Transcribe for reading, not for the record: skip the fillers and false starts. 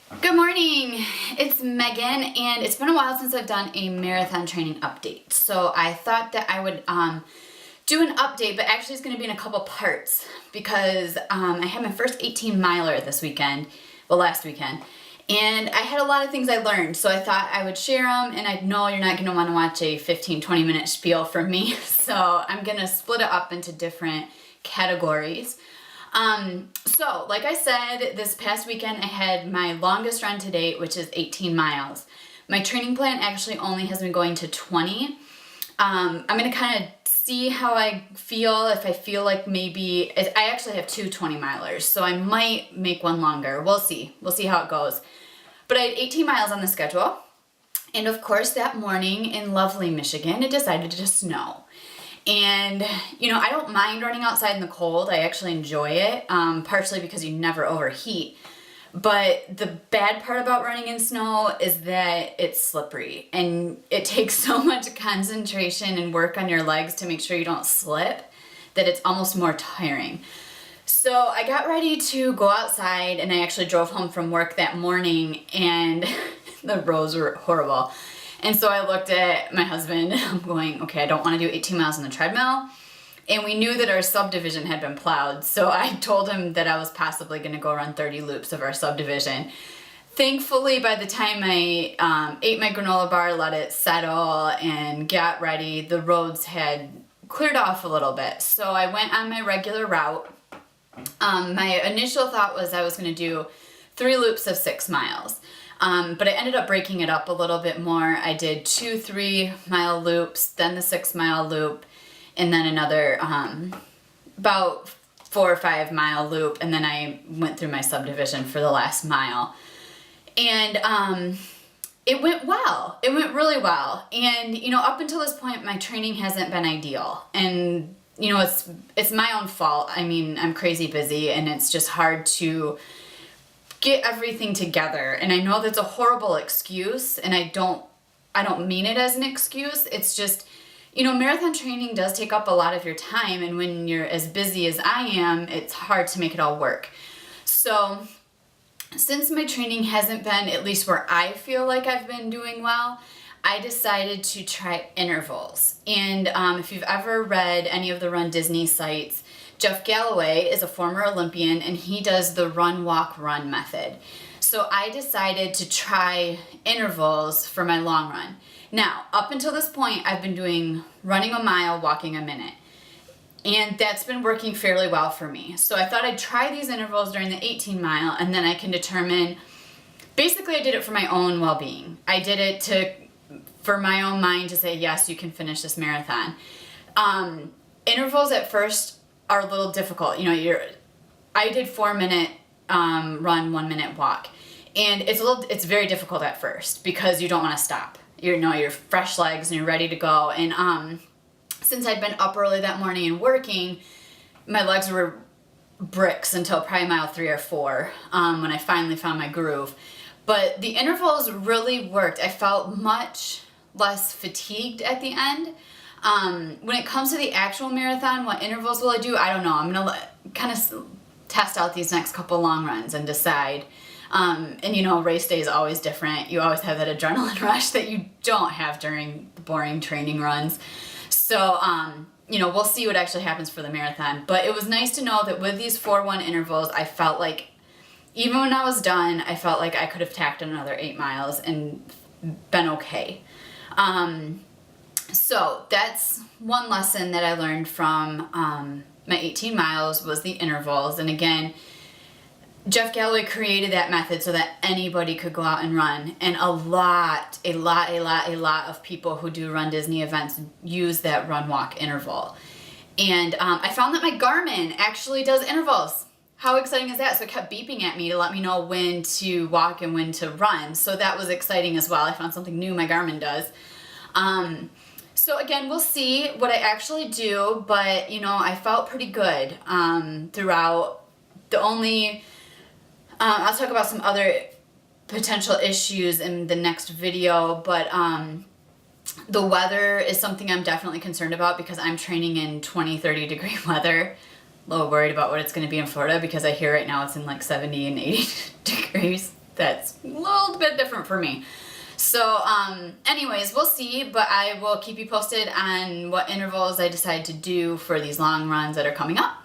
Good morning, it's Megan, and it's been a while since I've done a marathon training update. So I thought that I would do an update, but actually it's gonna be in a couple parts because I had my first 18 miler this weekend, well last weekend, and I had a lot of things I learned. So I thought I would share them, and I know you're not gonna wanna watch a 15-20 minute spiel from me. So I'm gonna split it up into different categories. So like I said, this past weekend I had my longest run to date, which is 18 miles. My training plan actually only has been going to 20. I'm gonna kind of see how I feel, if I feel like maybe, I actually have two 20 milers, so I might make one longer. We'll see how it goes. But I had 18 miles on the schedule. And of course that morning in lovely Michigan, it decided to snow. And, you know, I don't mind running outside in the cold. I actually enjoy it, partially because you never overheat. But the bad part about running in snow is that it's slippery and it takes so much concentration and work on your legs to make sure you don't slip that it's almost more tiring. So I got ready to go outside, and I actually drove home from work that morning, and the roads were horrible. And so I looked at my husband and I'm going, okay, I don't want to do 18 miles on the treadmill. And we knew that our subdivision had been plowed. So I told him that I was possibly going to go run 30 loops of our subdivision. Thankfully, by the time I ate my granola bar, let it settle, and got ready, the roads had cleared off a little bit. So I went on my regular route. My initial thought was I was going to do 3 loops of 6 miles. But I ended up breaking it up a little bit more. I did 2 3-mile loops, then the 6-mile loop, and then another about 4 or 5-mile loop, and then I went through my subdivision for the last mile. And it went well. It went really well. And, you know, up until this point, my training hasn't been ideal. And, you know, it's my own fault. I mean, I'm crazy busy, and it's just hard to get everything together. And I know that's a horrible excuse, and I don't mean it as an excuse. It's just, you know, marathon training does take up a lot of your time, and when you're as busy as I am, it's hard to make it all work. So since my training hasn't been, at least where I feel like I've been doing well, I decided to try intervals. And if you've ever read any of the Run Disney sites, Jeff Galloway is a former Olympian, and he does the run, walk, run method. So I decided to try intervals for my long run. Now, up until this point, I've been doing running a mile, walking a minute. And that's been working fairly well for me. So I thought I'd try these intervals during the 18 mile, and then I can determine, basically I did it for my own well-being. I did it for my own mind to say, yes, you can finish this marathon. Intervals at first are a little difficult. You know, I did 4-minute run, 1-minute walk. And it's very difficult at first because you don't want to stop. You're fresh legs and you're ready to go. And since I'd been up early that morning and working, my legs were bricks until probably mile 3 or 4 when I finally found my groove. But the intervals really worked. I felt much less fatigued at the end. When it comes to the actual marathon, what intervals will I do? I don't know. I'm gonna kind of test out these next couple long runs and decide. And you know, race day is always different. You always have that adrenaline rush that you don't have during boring training runs. So, you know, we'll see what actually happens for the marathon. But it was nice to know that with these 4-1 intervals, I felt like, even when I was done, I felt like I could have tacked another 8 miles and been okay. So that's one lesson that I learned from my 18 miles was the intervals. And again, Jeff Galloway created that method so that anybody could go out and run. And a lot of people who do Run Disney events use that run walk interval. And I found that my Garmin actually does intervals. How exciting is that? So it kept beeping at me to let me know when to walk and when to run. So that was exciting as well. I found something new my Garmin does. So again, we'll see what I actually do, but you know, I felt pretty good throughout. I'll talk about some other potential issues in the next video, but the weather is something I'm definitely concerned about because I'm training in 20-30 degree weather. A little worried about what it's going to be in Florida because I hear right now it's in like 70 and 80 degrees. that's a little bit different for me. So anyways, we'll see, but I will keep you posted on what intervals I decide to do for these long runs that are coming up.